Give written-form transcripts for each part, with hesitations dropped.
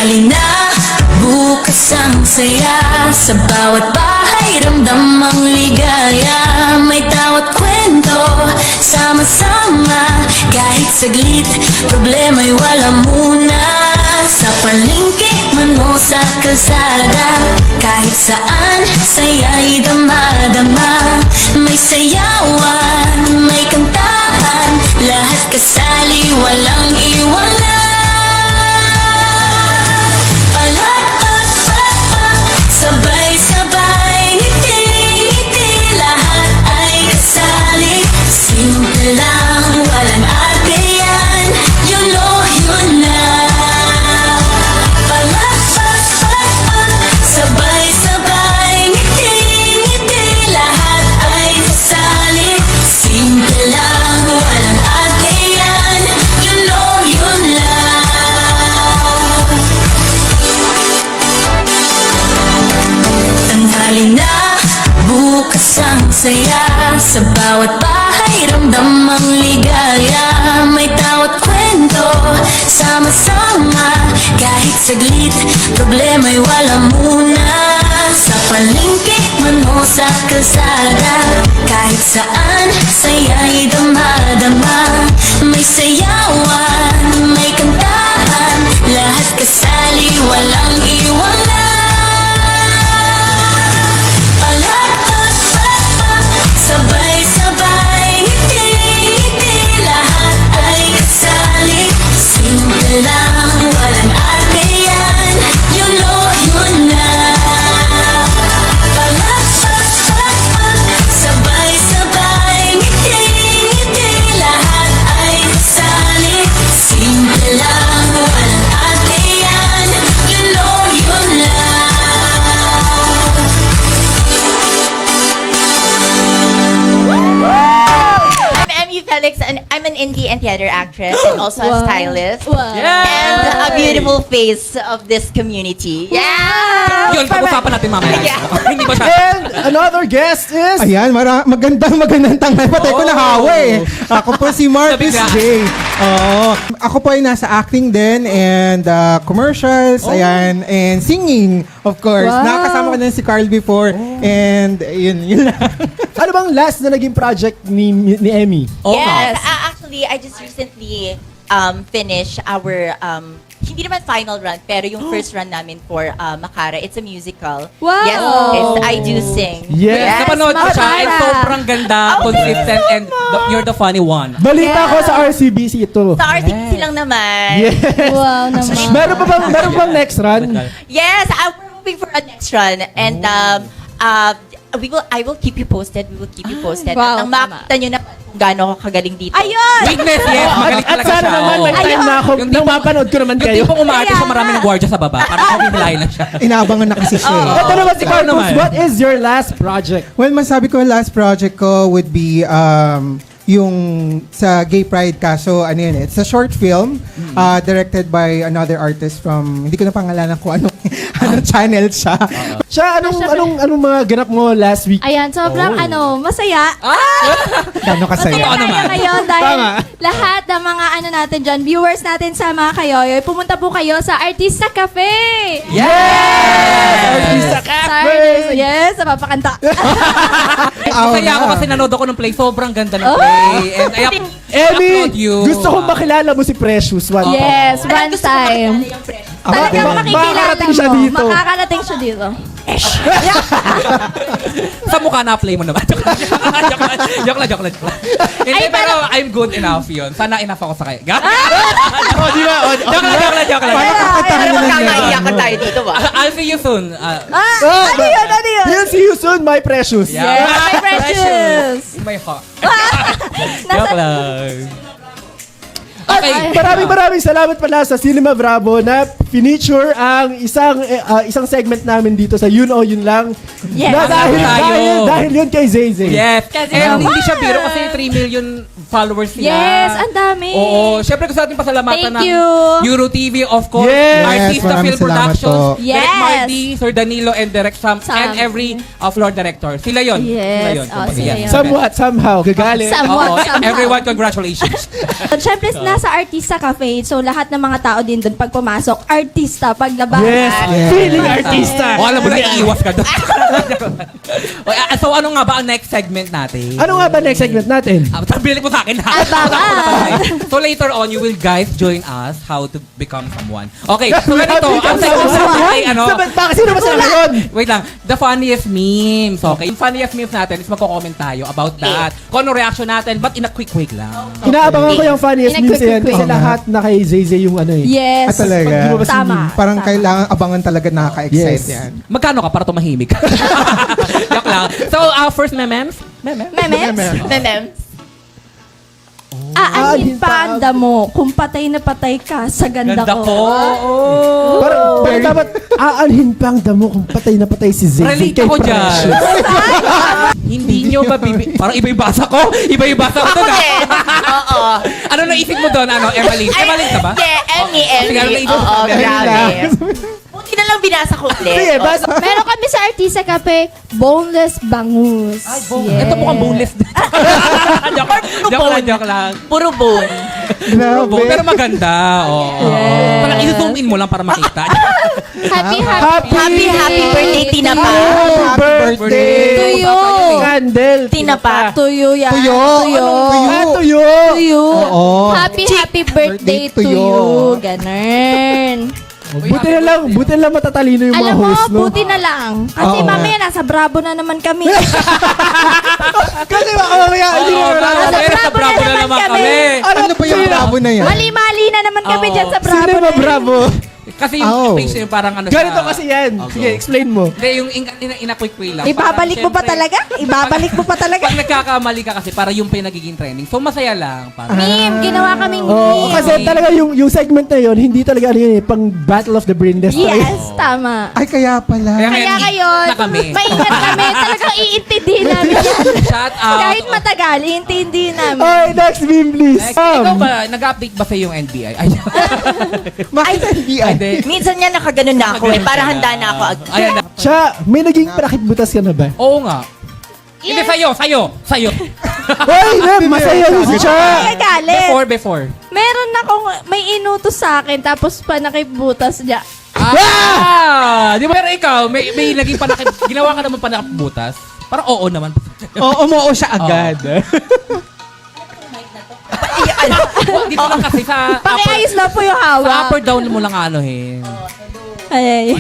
Tanghali na, bukas ang saya. Sa bawat bahay, ramdam ang ligaya. May tawat kwento, sama-sama. Kahit saglit, problema'y wala muna. Sa palengke, man o sa kalsada, kahit saan, saya'y dama-dama. May sayawan, may kantahan, lahat kasali, walang iwanan. Sabay-sabay, ngiti-ngiti, lahat ay kasali. Simple lang, walang arte yan, yun o yun na. Sabay-sabay, ngiti-ngiti, lahat ay kasali. Simple lang, walang arte yan, yun o yun lang. Tanghali na, bukas ang saya. Sa bawat bahay, ramdam ang ligaya. May tawat kwento, sama-sama. Kahit saglit, problema'y wala muna. Sa palengke, man o sa kalsada, kahit saan, saya'y dama-dama. May sayawan, may kantahan, lahat kasali, walang iwanan. Sabay-sabay, ngiti-ngiti, lahat ay kasali. Simple lang, walang arte yan, yun o yun na. Sabay-sabay, ngiti-ngiti, lahat ay kasali. Simple lang, walang arte yan, yun o yun na. Felix, and I'm an indie and theater actress and also a stylist. Yeah! And a beautiful face of this community. Yeah! Yun, pag-usapan natin mamaya. Yeah. Hindi ba siya? And another guest is... Ayan, magandang tanghali. Patay ko na hawa eh. Ako po si Marcus Nabigla. J. Oo. Ako po ay nasa acting din and commercials, ayan, and singing, of course. Wow. Nakakasama ko din si Carl before. And yun lang. Ano bang last na naging project ni Emmy? Oh, Yes, actually, I just recently finished our hindi naman final run, pero yung first run namin for Makara. It's a musical. Wow! Yes, I do sing. Yes. Napanood ko siya and Makara. sobrang ganda, consistent, and you're the funny one. Balita ko sa RCBC ito. Sa RTC lang naman. Yes. Wow naman. Meron pa bang next run? Yes, we're hoping for a next run. And I will keep you posted. We will keep you posted. Wow, At nang makita nyo na kung gaano ako kagaling dito. Ayun! Weakness, yes. Magaling At talaga sana siya. naman may oo. time na ako Yung nang tipo- mapanood ko naman Yung kayo. tipong umaarte Kaya sa maraming nga. ng gwardiya sa baba. Parang kumilayan na siya. Inaabangan na kasi siya eh. Ito naman si Ikaw Carlos, naman. what is your last project? Well, masabi ko last project ko would be yung sa Gay Pride kaso ano yun, it's a short film directed by another artist from, hindi ko na pangalanan kung anong channel siya. Siya, anong mga ganap mo last week? Ayan, sobrang masaya. Gano'n kasaya. Masaya Totoo naman. tayo ngayon dahil Tama. lahat ng mga natin dyan, viewers natin sa mga kayoyoy, pumunta po kayo sa Artista Cafe! Artista Cafe! Yes, sa papakanta. Masaya ako kasi nanood ako ng play. Sobrang ganda ng play. And I Emmy, applaud you. gusto kong makilala mo si Precious one time. Yes, one time. Talagang makikilala makakarating siya mo. dito. Makakarating siya dito. Sa mukha na-play mo naman. Joke lang. Hindi, pero I'm good enough yun. Sana enough ako sa kaya. Oh, di ba? Joke lang. Paano kakatahan Pero na ng magkakaiyakan tayo dito ba? I'll see you soon. Ano yun? We'll see you soon, my Precious. Yeah. My precious. My heart. Joke lang. Okay. Maraming salamat pala sa Cinema Bravo na feature ang isang segment namin dito sa Yun o Yun Lang. Yes. Na Tayo. dahil yun kay Zay Zay. Yes. Kasi And naman. hindi siya biro kasi 3 million followers sila. Yes, ang dami. Oo. Siyempre gusto natin pasalamatan Thank ng you. Euro TV, of course. Yes. Artista Maraming Film salamat Productions. po. Yes. Direct Marty, Sir Danilo, and Direct Sam. Sam. And every floor director. Sila yun. Yes. Sila yun. Oh, sila yun. Somehow, gagaling. Somewhat, somehow. Everyone, congratulations. Siyempre, nasa Artista Cafe, so lahat ng mga tao din doon pag pumasok, artista paglabas. Yes! Feeling artista! O alam mo na, iiwas ka doon. So ano nga ba ang next segment natin? Ano nga ba next segment natin? Sabihin mo sa akin ha. So later on, you will guys join us how to become someone. Okay, so ganito. Ang segment natin ay ano? Bakit sino ba sila ngayon? Wait lang. The funniest memes. Okay. Yung funniest memes natin is magko-comment tayo about that. Kung ano reaction natin, but in a quick lang. Inaabangan ko yung funniest In a memes yan quick. kasi lahat na kay Zay yung ano eh. Yes. talaga. Tama. Parang kailangan abangan talaga, nakaka-excite Yes. yan. Magkano ka para tumahimik? Joke lang. So, first memes. Memes? Memes. Aanhin pa ang damo kung patay na patay ka sa ganda, Ganda ko. Oh. Parang dapat aanhin pa ang damo kung patay na patay si Zay. Relate ako dyan. Hindi nyo mabibi... Parang iba yung basa ko. Iba yung basa ko doon. Oo. Ano naisip mo doon? Ano, Emily? Emily ka ba? Yeah, Emmy. Sige, ano naisip mo? Oo, grabe. Buti na lang binasa ko ulit. Sige, basta. Meron kami sa Artista Cafe, boneless bangus. Ito mukhang boneless. Joke lang. Puro bone. Puro bone. Pero maganda. Oo. Parang i-zoom in mo lang para makita. Happy Happy birthday, Tina Pa. Happy birthday! To you. Candle. Tina Pa. To you yan. Tuyo. Tuyo. Tuyo. To you. Oo. Happy birthday to you. Ganun. Buti na lang matatalino yung mga Alam mo, host, no? buti na lang. Kasi Oo. mamaya nasa Bravo na naman kami. Kasi baka mamaya, hindi Oo, na Nasa Bravo Bravo na naman kami. Ano ba yung bravo na yan? Mali-mali na naman kami Oo. dyan sa Bravo Cinema na yan. Bravo. Kasi yung Oh. page yung parang ano siya. Ganito kasi yan. Sige, explain mo. Hindi, yung in a quick way lang. Ibabalik mo pa Parang, talaga? Ibabalik mo pa talaga? Pag nagkakamali ka kasi, para yung nagiging training. So, masaya lang. Parang, Meme, ginawa kaming Oo, meme. kasi talaga yung segment na yun, hindi talaga ano yun eh, pang Battle of the Brainless. Yes, tama. Ay, kaya pala. Kaya ngayon, na kami. maingat kami. Talagang iintindihin namin yan. Shout out. Kahit matagal, iintindihin namin. Okay, next meme please. Next, ikaw ba, nag-update ba sa yung NBI? Ay, Bakit hindi ay, di. Minsan nga nakaganon na ako eh. Para handa na ako. Ayan na. Siya, may naging parakit-butas ka na ba? Oo nga. Hindi, sa'yo. Hoy, masaya rin si Cha. Kaya galit. Before. Meron akong, may inutos sa akin, tapos pa nakibutas niya. Di ba, pero ikaw, may naging panakip, ginawa ka naman panakip-butas? Parang oo naman. Oo, umuo siya agad. Dito lang kasi sa Pakiayos lang po yung sa hawak. upper down mo lang anuhin. Ay.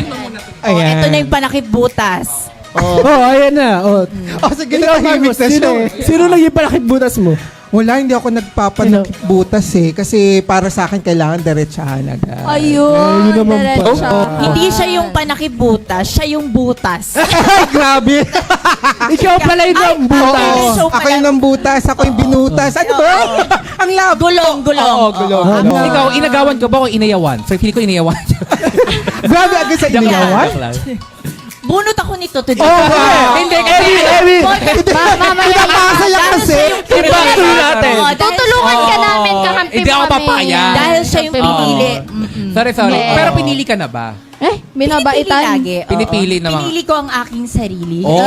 Ayan. Ito na yung panakip butas. Oh, ayan na. Oh. Oh, sige, Ikaw, natahimik Marcos, na siya. sino naging parakit-butas mo? Wala, hindi ako nagpapanakbutas eh. Kasi para sa akin, kailangan diretsahan agad. Ayun, Ayun naman diretso. Hindi siya yung panakip butas, siya yung butas. Ay, grabe. Ikaw pala yung ang Oo, butas. so ako pala- yung nambutas, ako yung binutas. Ano ba? Ang labo. Gulong. Oo, gulong. Ikaw, inagawan ka ba o inayawan? So, feeling ko inayawan. Grabe agad sa inayawan. Joke lang. Bunot ako nito today. Hindi, kasi Mamaya Masaya kasi. Ibang natin. tutulungan ka namin, kakampi Hindi mo ako kami. papayag. Dahil siya yung Oo. pinili. Sorry. Yes. Pero pinili ka na ba? Binabaitan. Pinipili lagi. oo. Pinipili na mga- Pinili ko ang aking sarili. Oh.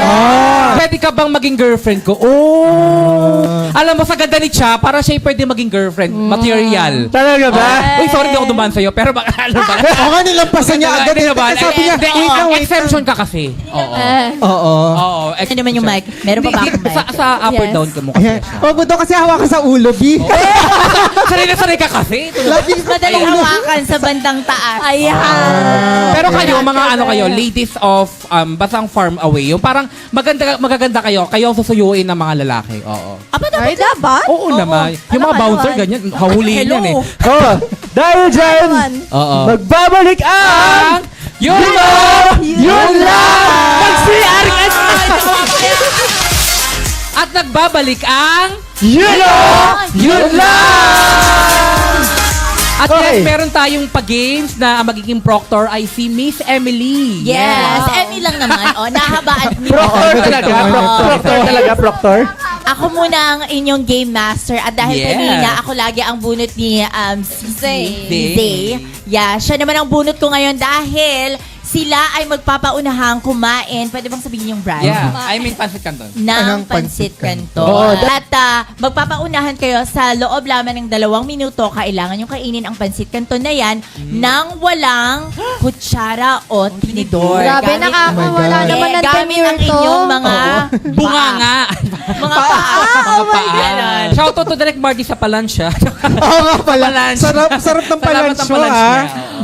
Pwede ka bang maging girlfriend ko? Oh. Alam mo, sa ganda ni Cha, para siya pwede maging girlfriend. Material. Talaga ba? Uy, sorry, di ako dumaan sa'yo. Pero baka, ano ba? Oo nga, nilampasan niya agad. Hindi naman. Sabi niya, Hindi, wait lang, wait lang. exemption ka kasi. Oo. Oo. Oo. Ano naman yung mic? Meron pa ba akong mic? Sa upper Yes. down ka mo kasi Ayan. siya. Huwag mo daw kasi hawakan sa ulo, B. Sanay ka kasi. Laging Madaling hawakan sa bandang taas. Ayan. Pero kayo, mga ano kayo, ladies of Basang Farm Away, yung parang magaganda kayo ang susuyuin ng mga lalaki. Oo. Ay, dapat? Oo naman. Yung mga Ano, bouncer, ano? ganyan, hahuliin yan eh. Oh, dahil dyan, Naman. Oo. magbabalik ang Yun lang! Yun Lang! Mag-CRS! At nagbabalik ang Yun Lang! At Okay. yes, meron tayong pag-games na ang magiging proctor ay si Miss Emily. Yes. Emmy lang naman. O, nahabaan. Proctor talaga? Proctor talaga? Proctor? Ako muna ang inyong game master at dahil Yes. kanina ako lagi ang bunot ni Zay. Zay. Yeah, siya naman ang bunot ko ngayon dahil sila ay magpapaunahang kumain. Pwede bang sabihin yung brand? Yeah, I mean Pancit Canton. Ng Anong Pancit Pancit Canton. Oo, At magpapaunahan kayo sa loob lamang ng 2 minuto. Kailangan yung kainin ang Pancit Canton na yan nang walang kutsara o tinidor. Grabe, Gamit- nakakawala Oh my God. naman ng gamit ang tenure to. inyong mga Bunganga. mga paa. Mga paa. Ganon. Shoutout to Direct Marty sa palansya. Oo nga pala. Palansya. Sarap ng Salamat palansyo, ng palansya.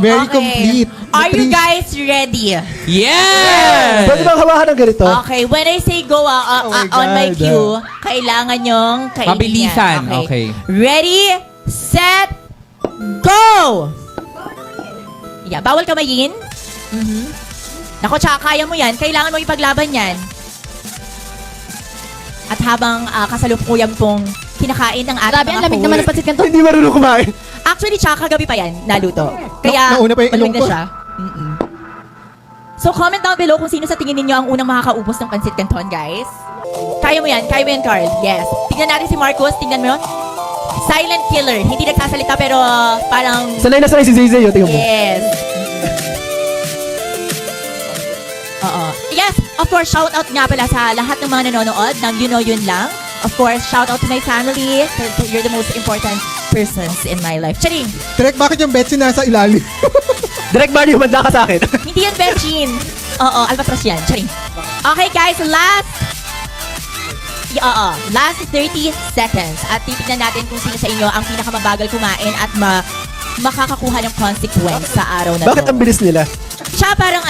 Very Okay. complete. Are you guys ready? Yes! Pwede bang hawakan ng ganito? Okay, when I say go Oh my on my God. cue, kailangan yung kainin Mabilisan, yan. okay. Ready, set, go! Yeah, bawal kamayin. Nako, tsaka kaya mo yan. Kailangan mo ipaglaban yan. At habang kasalukuyan pong kinakain ng ating Grabe, ang mga lamig food. naman ng Pancit Canton. Hindi marunong kumain. Actually, tsaka kagabi pa yan, naluto. Kaya, Nauna pa yung malamig ilong na ko. siya. So, comment down below kung sino sa tingin ninyo ang unang makakaubos ng Pancit Canton, guys. Kaya mo yan, Carl. Yes. Tingnan natin si Marcos, tingnan mo yun. Silent killer. Hindi nagsasalita pero parang... Sanay na sanay si Zay Zay. Tingnan mo. Yes. Oo. Yes, of course, shout out nga pala sa lahat ng mga nanonood ng You Know Yun Lang. Of course, shout out to my family. You're the most important persons in my life. Charing! Direk, bakit yung Betsy nasa ilalim? Direct Mario, humanda ka sa akin. Hindi yan Betchin. Oo, Albatros yan. Charing. Okay guys, last 30 seconds. At titignan natin kung sino sa inyo ang pinakamabagal kumain at makakakuha ng consequence sa araw na Bakit to. ang bilis nila? Siya parang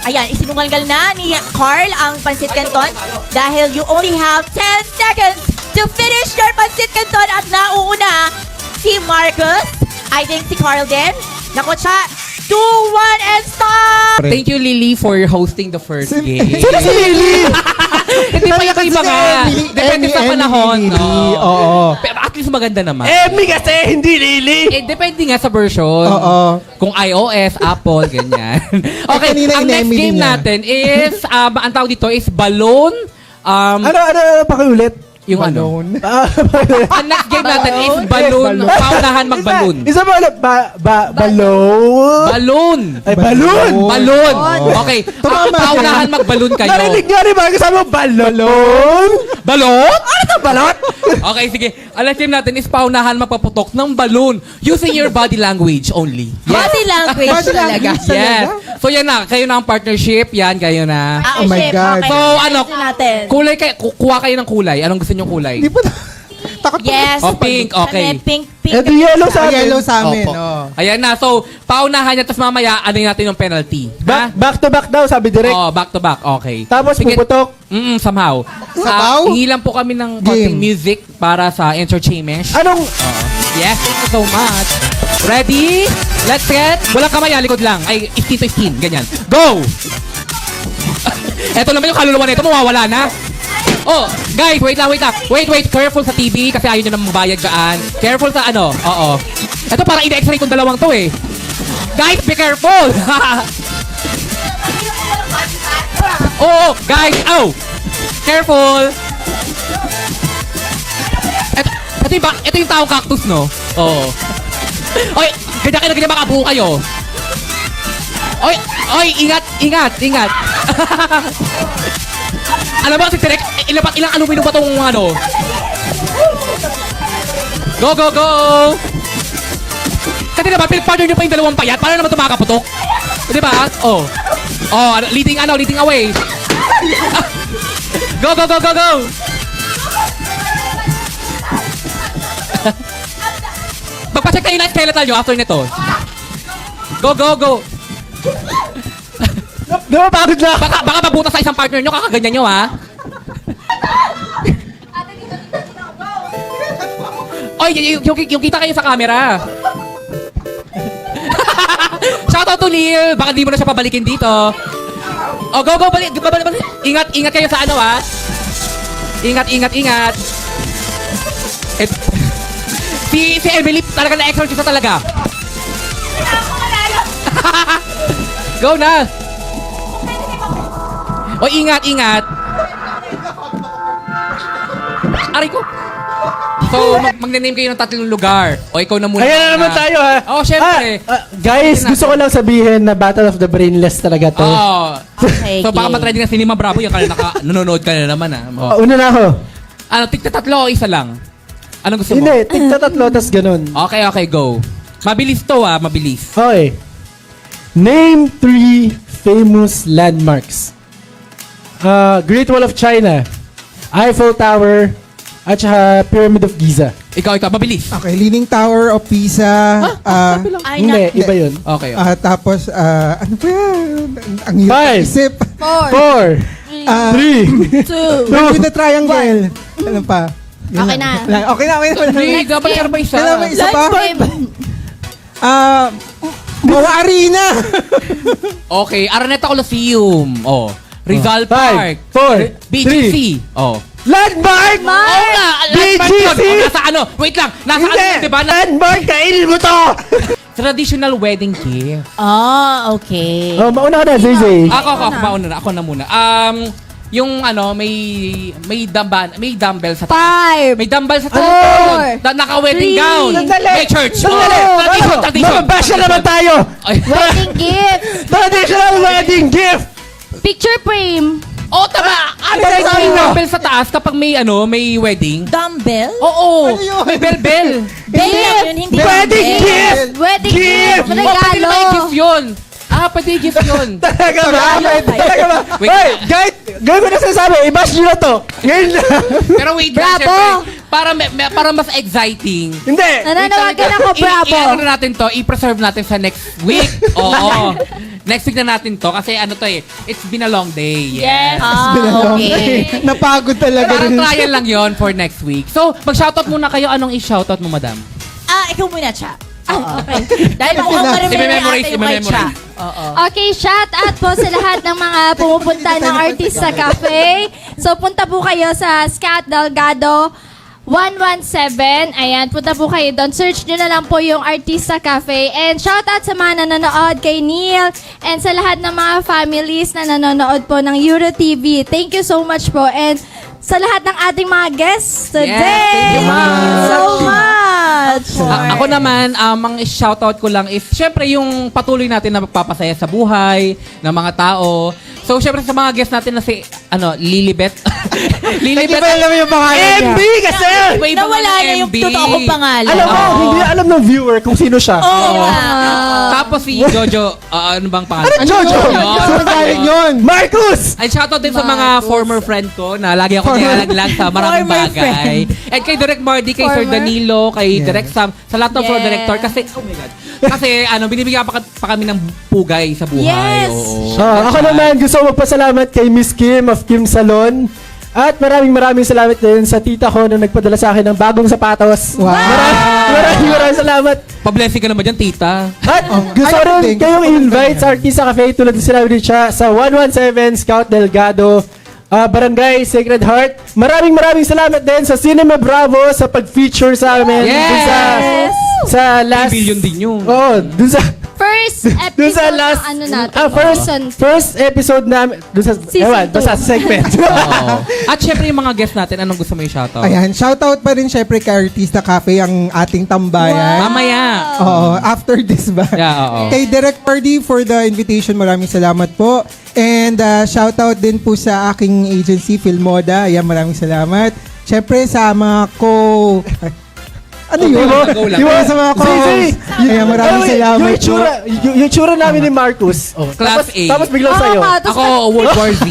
ayan, isinungalgal na ni Carl ang Pancit Canton dahil you only have 10 seconds to finish your Pancit Canton at nauuna si Marcus. I think si Carl din. Naku, siya. 2, 1, and stop! Thank you, Lily, for hosting the first game. Sino si Lily? Hindi pa yung iba nga. Depende sa panahon. Oo. Pero at least maganda naman. Emmy kasi, hindi Lily. Depende nga sa version. Oo. Kung iOS, Apple, ganyan. Okay, kanina ang next in-Emily game niya. natin is, ang tawag dito is balloon. Ano, pakiulit. Yung ano. Balloon. Ang next game natin is balloon. Balloon. Paunahan magballoon. Isa pa ulit. Balloon. Balloon. Ay, balloon. Balloon. Okay. Tumama ka. Paunahan magballoon kayo. Narinig nga rin ba? Kasama balloon. Balon? Ano ka, balot? Okay, sige. Ang next game natin is paunahan magpaputok ng balloon using your body language only. Body language Body talaga. language. Yes. So yan na. Kayo na ang partnership. Yan, kayo na. Oh my God. So, ano, Ayusin natin. kulay kayo. Kuha kayo ng kulay. Anong gusto nyo kulay? Hindi pa takot pa. Yes. Oh, pink. Okay. Pink. Ito yellow sa akin. Yellow sa amin. Opo. Oh. Ayan na. So, paunahan niya. Tapos mamaya, ano natin yung penalty. Back to back daw, sabi direct. Oh, back to back. Okay. Tapos Sige. puputok. Somehow. Sabaw? Hingi lang po kami ng konting Game. music para sa entertainment. Anong... Yes, thank you so much. Ready? Let's get... Walang kamay, likod lang. Ay, 15 to 15. Ganyan. Go! Eto naman yung kaluluwa nito. Mawawala na. Oh, guys, wait lang. Wait. Careful sa TV kasi ayaw nyo na mabayad dyan. Careful sa ano. Oo. Eto para ina-x-ray itong dalawang to eh. Guys, be careful! Oo, guys. Oh! Careful! Ito yung taong cactus, no? Oo. Oy, ganyan makabuo kayo. Oy, ingat. Alam mo kasi direct, ilang aluminum ba tong ano? Go! Kasi diba, partner nyo pa yung dalawang payat, paano naman ito makakaputok? Diba? Oh, leading away. Go! Magpacheck kayo na skeletal nyo after nito. Go! Napapagod na. Baka mabuta sa isang partner nyo, kakaganyan nyo, ha? Oy, yung kita kayo sa camera. Shoutout to Lil. Baka di mo na siya pabalikin dito. Oh, go, balik. Ingat kayo sa ano, ha? Ingat. Si Emily talaga na-exorcist talaga. Go na. O, ingat. Aray ko. So, mag-name kayo ng 3 lugar. O, ikaw na muna. Ayan na naman tayo ha. Oo, syempre. Guys, gusto ko lang sabihin na Battle of the Brainless talaga to. Oo. Okay, So, baka game. matry din na Cinema Bravo yung nanonood ka na naman Una na ako. Ano, tigta 3 o isa lang? Anong gusto mo? Hindi, tigta 3 tas ganun. Okay, go. Mabilis to mabilis. Okay. Name 3 famous landmarks. Great Wall of China, Eiffel Tower, at saka Pyramid of Giza. Ikaw, mabilis. Okay, Leaning Tower of Pisa. Ay, Hindi, na- iba yun. Okay. Tapos, ano pa yan? Ang hirap Five. isip. 4, 3, With the triangle. Ano pa? Yun Okay lang. na. Okay na. Hindi, dapat meron pa isa. Kailangan may isa pa? Landmark. Mawa Arena. Okay, Araneta Coliseum. Oh. Rizal 5, Park. 4, BGC. Oh. Landmark! Oo nga, landmark BGC! yun. O, nasa ano? Wait lang. Nasa ano yun, di ba? Landmark! Kainin mo to! Traditional wedding gift. Okay. Oh, mauna ka na, Zay. Ako mauna na. Ako na muna. Yung ano, may dumbbell sa taas. 5. May dumbbell sa Four. taas. Naka-wedding 3. gown. Sandali. May church. Sandali. Tradition. Mababash na naman tayo! Ay. Wedding gift. Traditional wedding gift! Picture frame. Oh, tama! Ano Ay, yung sino? dumbbell sa taas kapag may may wedding? Dumbbell? Oo. Ano yun? May bell. Bell lang yun, hindi Wedding dumbbell. gift! Wedding Gift. gift. Oh, pwede Regalo. naman gift yun. Pwede gift yun. Talaga ba? Okay. Talaga ba? Wait. Hey, guys, gawin ko na sinasabi, i-bash nyo na to. Ngayon na. Pero wait lang, Bravo. syempre, para mas exciting. Hindi. Nananawagan ako, bravo. I-ano natin to, i-preserve natin sa next week. Oo. Next week na natin to kasi ano to it's been a long day. Yes. Okay. Napagod talaga Parang rin. trial lang yon for next week. So, mag-shoutout muna kayo. Anong i-shoutout mo, madam? Ikaw muna, Cha. Okay. Dahil mukhang I-memorize, marami yung kay Cha. i-memorize. Oo. Okay, shout out po sa lahat ng mga pumupunta ng Artista Cafe. So, punta po kayo sa Scout Delgado 117. Ayan, punta po kayo doon. Search nyo na lang po yung Artista Cafe. And shout out sa mga nanonood kay Neil and sa lahat ng mga families na nanonood po ng Euro TV. Thank you so much po. And sa lahat ng ating mga guests today. Thank you, ma'am. So much. Ako naman, ang shoutout ko lang is, syempre, yung patuloy natin na magpapasaya sa buhay ng mga tao. So, syempre, sa mga guests natin na si, Lilibet. Lilibet. alam yung pangalan niya. MB kasi! May iba Nawala nga na yung MB. totoo kong pangalan. Alam mo, Oo. hindi alam ng viewer kung sino siya. Oo. Tapos si Jojo, ano bang pangalan? Ano, Jojo? Yun. Saan galing yun? Marcus! Ay, shoutout din sa mga former friend ko na lagi ako nilalaglag sa maraming Former bagay. And kay Direk Mardy, kay Sir Former. Danilo, kay Direk Sam, sa lahat ng floor Yeah. director. Kasi, oh my God. Kasi, binibigyan pa kami ng pugay sa buhay. Yes. Oo. Ako naman, gusto ko magpasalamat kay Miss Kim of Kim Salon. At maraming salamat din sa tita ko na nagpadala sa akin ng bagong sapatos. Wow. Maraming salamat. Pa-blessing ka naman dyan, tita. At gusto ko rin thank you. kayong invite sa Artista Cafe tulad ng sinabi ni Cha sa 117 Scout Delgado, Barangay Sacred Heart. Maraming salamat din sa Cinema Bravo sa pag-feature sa amin. Yes! Dun sa last... 3 billion din yun. Oo, dun sa... First Dun episode sa last... ng ano natin. season first episode namin... Dun sa... Season Ewan, two. basta sa segment. Oo. At syempre yung mga guests natin, anong gusto mo yung shoutout? Ayan, shoutout pa rin syempre kay Artista Cafe, ang ating tambayan. Mamaya. Oo, after this ba? Yeah, oo. Kay Direk Pardy for the invitation, maraming salamat po. And shoutout din po sa aking agency, Filmoda. Ayan, maraming salamat. Syempre sa mga Ano yun? Go lang. Di ba sa mga co-hosts? Ayan, maraming salamat Yung po. itsura, yung itsura namin ni Marcus. Class A. Tapos biglang sa'yo. Ako, World War Z.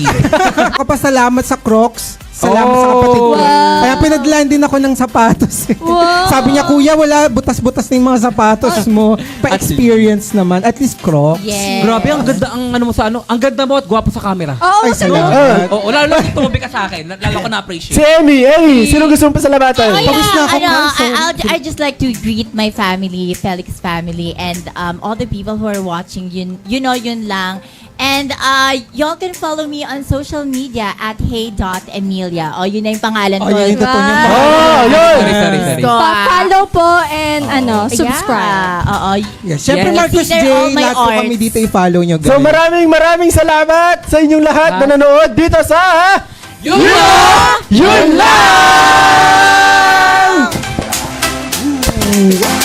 Kapasalamat sa Crocs. Salamat sa Oh. kapatid ko. Wow. Kaya pinadlan din ako ng sapatos. Wow. Sabi niya, kuya, wala butas-butas na yung mga sapatos mo. Pa-experience naman. At least Crocs. Yes. Grabe, ang ganda ang ano mo sa ano. Ang ganda mo at gwapo sa camera. Oo, Ay, salamat. Oo, lalo lang tumabi ka sa akin. Lalo ko na-appreciate. Si Emmy, sino gusto mong pasalamatan? Oh, Pawis na ako, ma'am. Sorry. I just like to greet my family, Felix family, and all the people who are watching. Yun lang. And y'all can follow me on social media at hey.emilia. O, yun na yung pangalan ko. Oh, yun yung totoo niya. Oh, yun! Sorry. So, Pa-follow po and subscribe. Yeah, oo. Yes. Siyempre, Yes. Marcus See there J, all my lahat po kami arts. dito i-follow nyo, guys. So maraming salamat sa inyong lahat na nanood dito sa Yun! Yun Lang! you.